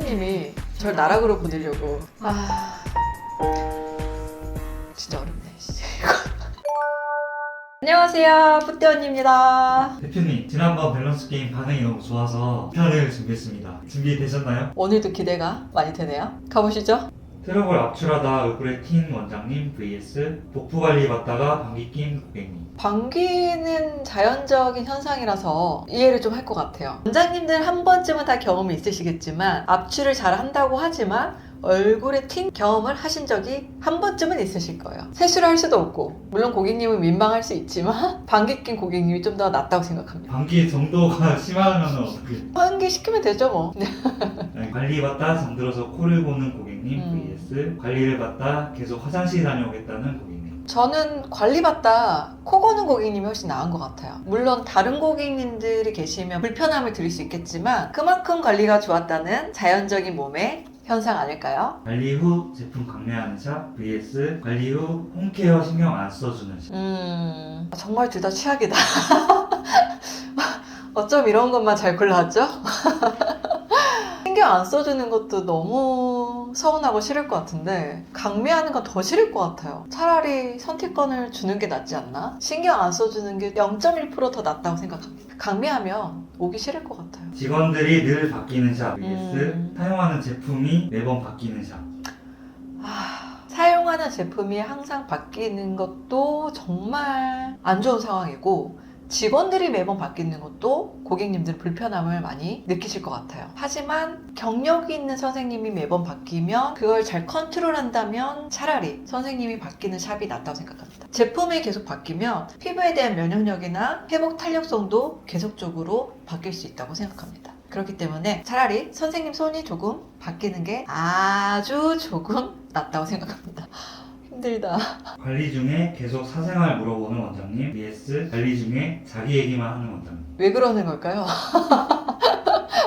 선생님이 절 나락으로 보내려고. 진짜 어렵네. 안녕하세요, 뿌띠 언니입니다. 대표님, 지난번 밸런스 게임 반응이 너무 좋아서 편을 준비했습니다. 준비되셨나요? 오늘도 기대가 많이 되네요. 가보시죠. 트러블 압출하다 얼굴에 튄 원장님 vs 복부 관리 받다가 방귀 낀 고객님. 방귀는 자연적인 현상이라서 이해를 좀 할 것 같아요. 원장님들 한 번쯤은 다 경험이 있으시겠지만 압출을 잘 한다고 하지만 얼굴에 튄 경험을 하신 적이 한 번쯤은 있으실 거예요. 세수를 할 수도 없고, 물론 고객님은 민망할 수 있지만 방귀 낀 고객님이 좀 더 낫다고 생각합니다. 방귀 정도가 심하면 어떻게? 방귀 시키면 되죠 뭐. 관리 받다 잠들어서 코를 고는 고객님 vs 관리를 받다 계속 화장실 다녀오겠다는 고객님. 저는 관리받다 코 고는 고객님이 훨씬 나은 것 같아요. 물론 다른 고객님들이 계시면 불편함을 드릴 수 있겠지만 그만큼 관리가 좋았다는 자연적인 몸의 현상 아닐까요? 관리 후 제품 강매하는 샵 vs 관리 후 홈케어 신경 안 써주는 샵. 정말 둘 다 최악이다. 어쩜 이런 것만 잘 골랐죠? 신경 안 써주는 것도 너무 서운하고 싫을 것 같은데 강매하는 건 더 싫을 것 같아요. 차라리 선택권을 주는 게 낫지 않나? 신경 안 써주는 게 0.1% 더 낫다고 생각합니다. 강매하면 오기 싫을 것 같아요. 직원들이 늘 바뀌는 샵 vs 사용하는 제품이 매번 바뀌는 샵. 사용하는 제품이 항상 바뀌는 것도 정말 안 좋은 상황이고, 직원들이 매번 바뀌는 것도 고객님들은 불편함을 많이 느끼실 것 같아요. 하지만 경력이 있는 선생님이 매번 바뀌면 그걸 잘 컨트롤한다면 차라리 선생님이 바뀌는 샵이 낫다고 생각합니다. 제품이 계속 바뀌면 피부에 대한 면역력이나 회복 탄력성도 계속적으로 바뀔 수 있다고 생각합니다. 그렇기 때문에 차라리 선생님 손이 조금 바뀌는 게 아주 조금 낫다고 생각합니다. 힘들다. 관리 중에 계속 사생활 물어보는 원장님 vs 관리 중에 자기 얘기만 하는 원장님. 왜 그러는 걸까요?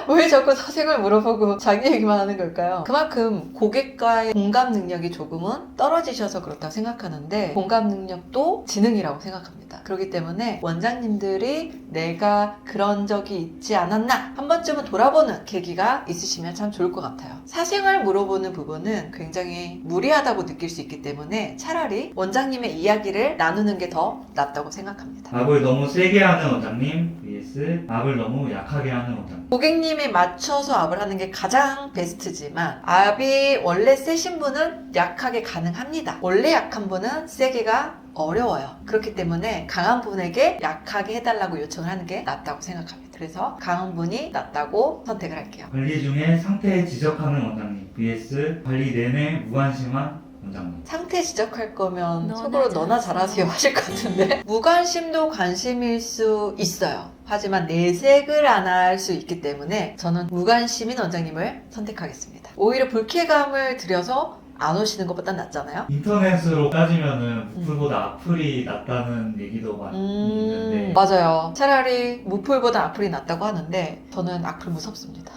왜 자꾸 사생활 물어보고 자기 얘기만 하는 걸까요? 그만큼 고객과의 공감 능력이 조금은 떨어지셔서 그렇다고 생각하는데, 공감 능력도 지능이라고 생각합니다. 그렇기 때문에 원장님들이 내가 그런 적이 있지 않았나 한 번쯤은 돌아보는 계기가 있으시면 참 좋을 것 같아요. 사생활 물어보는 부분은 굉장히 무리하다고 느낄 수 있기 때문에 차라리 원장님의 이야기를 나누는 게 더 낫다고 생각합니다. 압을 너무 세게 하는 원장님 vs 압을 너무 약하게 하는 원장님. 고객님에 맞춰서 압을 하는 게 가장 베스트지만 압이 원래 세신 분은 약하게 가능합니다. 원래 약한 분은 세게가 어려워요. 그렇기 때문에 강한 분에게 약하게 해달라고 요청을 하는 게 낫다고 생각합니다. 그래서 강한 분이 낫다고 선택을 할게요. 관리 중에 상태 지적하는 원장님 vs 관리 내내 무관심한 원장님. 상태 지적할 거면 속으로 너나 잘하세요 하실 것 같은데, 무관심도 관심일 수 있어요. 하지만 내색을 안 할 수 있기 때문에 저는 무관심인 원장님을 선택하겠습니다. 오히려 불쾌감을 들여서 안 오시는 것보단 낫잖아요. 인터넷으로 따지면은 무풀보다 악플이 낫다는 얘기도 많이 있는데 맞아요. 차라리 무풀보다 악플이 낫다고 하는데 저는 악플 무섭습니다.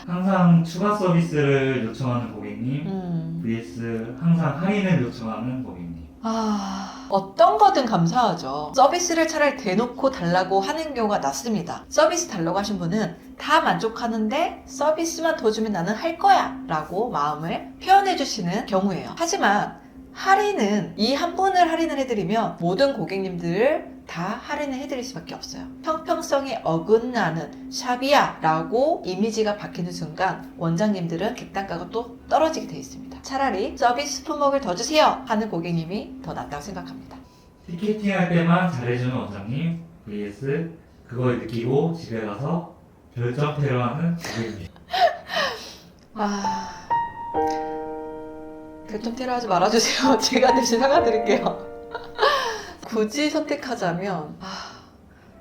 항상 추가 서비스를 요청하는 고객님 vs 항상 할인을 요청하는 고객님. 어떤 거든 감사하죠. 서비스를 차라리 대놓고 달라고 하는 경우가 낫습니다. 서비스 달라고 하신 분은 다 만족하는데 서비스만 더 주면 나는 할 거야 라고 마음을 표현해 주시는 경우예요. 하지만 할인은 이 한 분을 할인을 해드리면 모든 고객님들을 다 할인을 해드릴 수밖에 없어요. 형평성에 어긋나는 샵이야 라고 이미지가 바뀌는 순간 원장님들은 객단가가 또 떨어지게 되어 있습니다. 차라리 서비스 품목을 더 주세요 하는 고객님이 더 낫다고 생각합니다. 티켓팅 할 때만 잘해주는 원장님 vs 그걸 느끼고 집에 가서 별점 테러하는 고객님. 별점 테러하지 말아주세요. 제가 대신 사과드릴게요. 굳이 선택하자면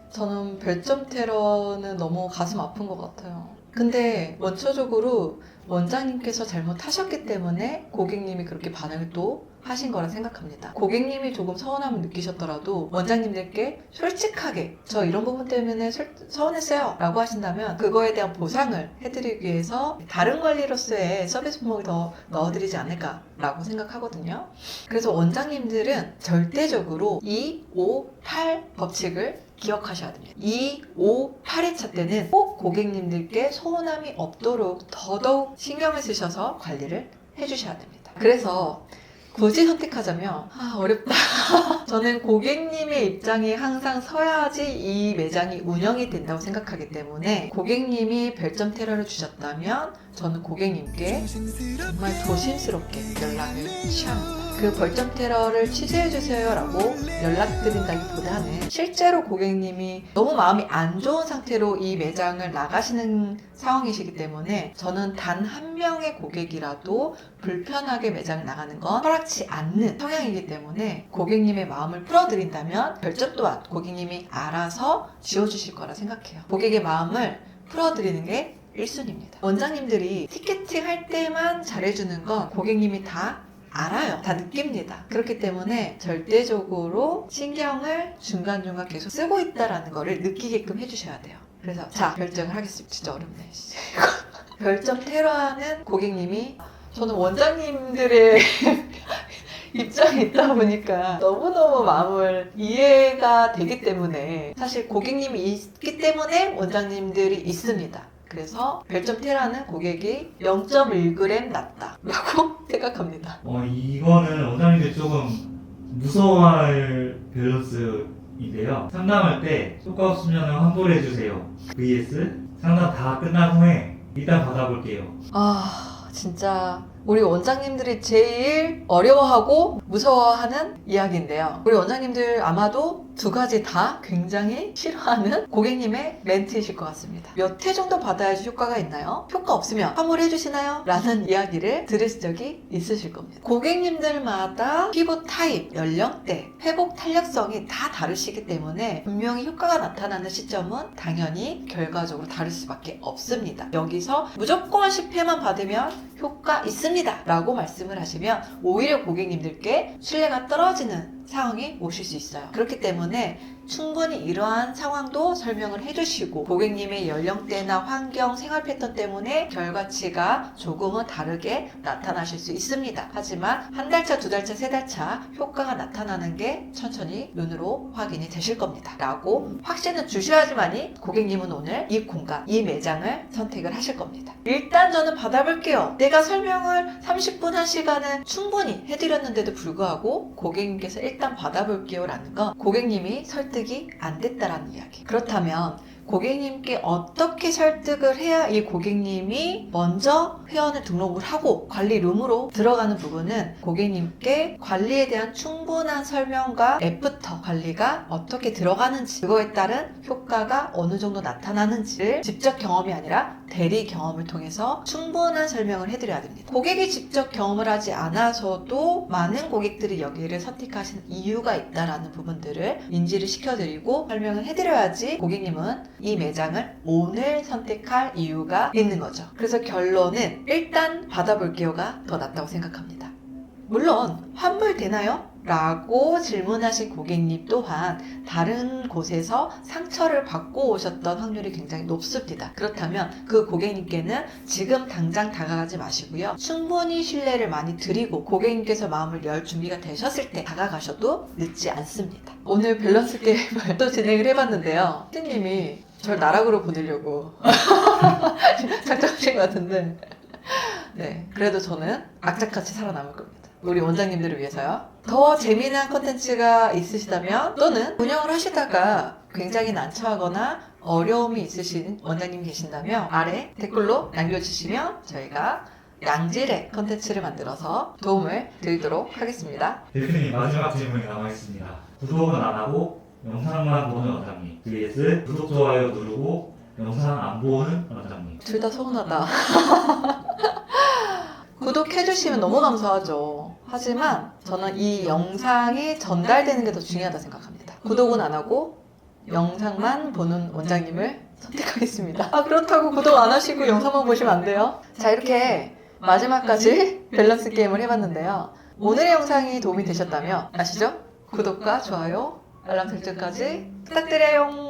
저는 별점 테러는 너무 가슴 아픈 것 같아요. 근데 원초적으로 원장님께서 잘못하셨기 때문에 고객님이 그렇게 반응을 또 하신 거라 생각합니다. 고객님이 조금 서운함을 느끼셨더라도 원장님들께 솔직하게 저 이런 부분 때문에 서운했어요 라고 하신다면 그거에 대한 보상을 해드리기 위해서 다른 관리로서의 서비스 품목을 더 넣어드리지 않을까 라고 생각하거든요. 그래서 원장님들은 절대적으로 2, 5, 8 법칙을 기억하셔야 됩니다. 2, 5, 8회차 때는 꼭 고객님들께 서운함이 없도록 더더욱 신경을 쓰셔서 관리를 해주셔야 됩니다. 그래서 굳이 선택하자면 어렵다. 저는 고객님의 입장이 항상 서야지 이 매장이 운영이 된다고 생각하기 때문에 고객님이 별점 테러를 주셨다면 저는 고객님께 정말 조심스럽게 연락을 취합니다. 그 벌점 테러를 취재해주세요 라고 연락드린다기보다는 실제로 고객님이 너무 마음이 안 좋은 상태로 이 매장을 나가시는 상황이시기 때문에 저는 단 한 명의 고객이라도 불편하게 매장을 나가는 건 허락치 않는 성향이기 때문에 고객님의 마음을 풀어드린다면 별점 또한 고객님이 알아서 지어주실 거라 생각해요. 고객의 마음을 풀어드리는 게 1순위입니다. 원장님들이 티켓팅 할 때만 잘해주는 건 고객님이 다 알아요. 다 느낍니다. 그렇기 때문에 절대적으로 신경을 중간중간 계속 쓰고 있다는 거를 느끼게끔 해주셔야 돼요. 그래서 자, 결정을 하겠습니다. 진짜 어렵네. 별점 테러하는 고객님이 저는 원장님들의 입장에 있다 보니까 너무너무 마음을 이해가 되기 때문에 사실 고객님이 있기 때문에 원장님들이 있습니다. 그래서 별점 테러하는 고객이 0.1g 낮다 라고 생각합니다. 이거는 원장님들 조금 무서워할 밸런스인데요. 상담할 때 효과 없으면 환불해주세요. vs 상담 다 끝난 후에 일단 받아볼게요. 진짜 우리 원장님들이 제일 어려워하고 무서워하는 이야기인데요. 우리 원장님들 아마도 두 가지 다 굉장히 싫어하는 고객님의 멘트이실 것 같습니다. 몇 회 정도 받아야지 효과가 있나요? 효과 없으면 환불해 주시나요? 라는 이야기를 들으신 적이 있으실 겁니다. 고객님들마다 피부 타입, 연령대, 회복 탄력성이 다 다르시기 때문에 분명히 효과가 나타나는 시점은 당연히 결과적으로 다를 수밖에 없습니다. 여기서 무조건 10회만 받으면 효과 있습니다 라고 말씀을 하시면 오히려 고객님들께 신뢰가 떨어지는 상황이 오실 수 있어요. 그렇기 때문에 충분히 이러한 상황도 설명을 해주시고 고객님의 연령대나 환경, 생활 패턴 때문에 결과치가 조금은 다르게 나타나실 수 있습니다. 하지만 한 달 차, 두 달 차, 세 달 차 효과가 나타나는 게 천천히 눈으로 확인이 되실 겁니다. 라고 확신을 주셔야지만이 고객님은 오늘 이 공간, 이 매장을 선택을 하실 겁니다. 일단 저는 받아볼게요. 내가 설명을 30분, 1시간은 충분히 해드렸는데도 불구하고 고객님께서 일단 받아볼게요 라는 건 고객님이 설득이 안 됐다라는 이야기. 그렇다면 고객님께 어떻게 설득을 해야 이 고객님이 먼저 회원을 등록을 하고 관리룸으로 들어가는 부분은 고객님께 관리에 대한 충분한 설명과 애프터 관리가 어떻게 들어가는지 그거에 따른 효과가 어느 정도 나타나는지를 직접 경험이 아니라 대리 경험을 통해서 충분한 설명을 해드려야 됩니다. 고객이 직접 경험을 하지 않아서도 많은 고객들이 여기를 선택하시는 이유가 있다라는 부분들을 인지를 시켜드리고 설명을 해드려야지 고객님은 이 매장을 오늘 선택할 이유가 있는 거죠. 그래서 결론은 일단 받아볼게요가 더 낫다고 생각합니다. 물론 환불되나요? 라고 질문하신 고객님 또한 다른 곳에서 상처를 받고 오셨던 확률이 굉장히 높습니다. 그렇다면 그 고객님께는 지금 당장 다가가지 마시고요. 충분히 신뢰를 많이 드리고 고객님께서 마음을 열 준비가 되셨을 때 다가가셔도 늦지 않습니다. 오늘 밸런스 게임을 또 진행을 해봤는데요. 피디님이 절 나락으로 보내려고 작정하신 것 같은데 네, 그래도 저는 악착같이 살아남을 겁니다. 우리 원장님들을 위해서요. 더 재미난 컨텐츠가 있으시다면 또는 운영을 하시다가 굉장히 난처하거나 어려움이 있으신 원장님 계신다면 아래 댓글로 남겨주시면 저희가 양질의 컨텐츠를 만들어서 도움을 드리도록 하겠습니다. 대표님 마지막 질문이 남아있습니다. 구독은 안 하고 영상만 보는 원장님 vs 구독, 좋아요 누르고 영상 안 보는 원장님. 둘 다 서운하다. 구독해주시면 너무 감사하죠. 하지만 저는 이 영상이 전달되는 게 더 중요하다 생각합니다. 구독은 안 하고 영상만 보는 원장님을 선택하겠습니다. 그렇다고 구독 안 하시고 영상만 보시면 안 돼요? 자, 이렇게 마지막까지 밸런스 게임을 해봤는데요. 오늘의 영상이 도움이 되셨다면 아시죠? 구독과 좋아요, 알람 설정까지 부탁드려요.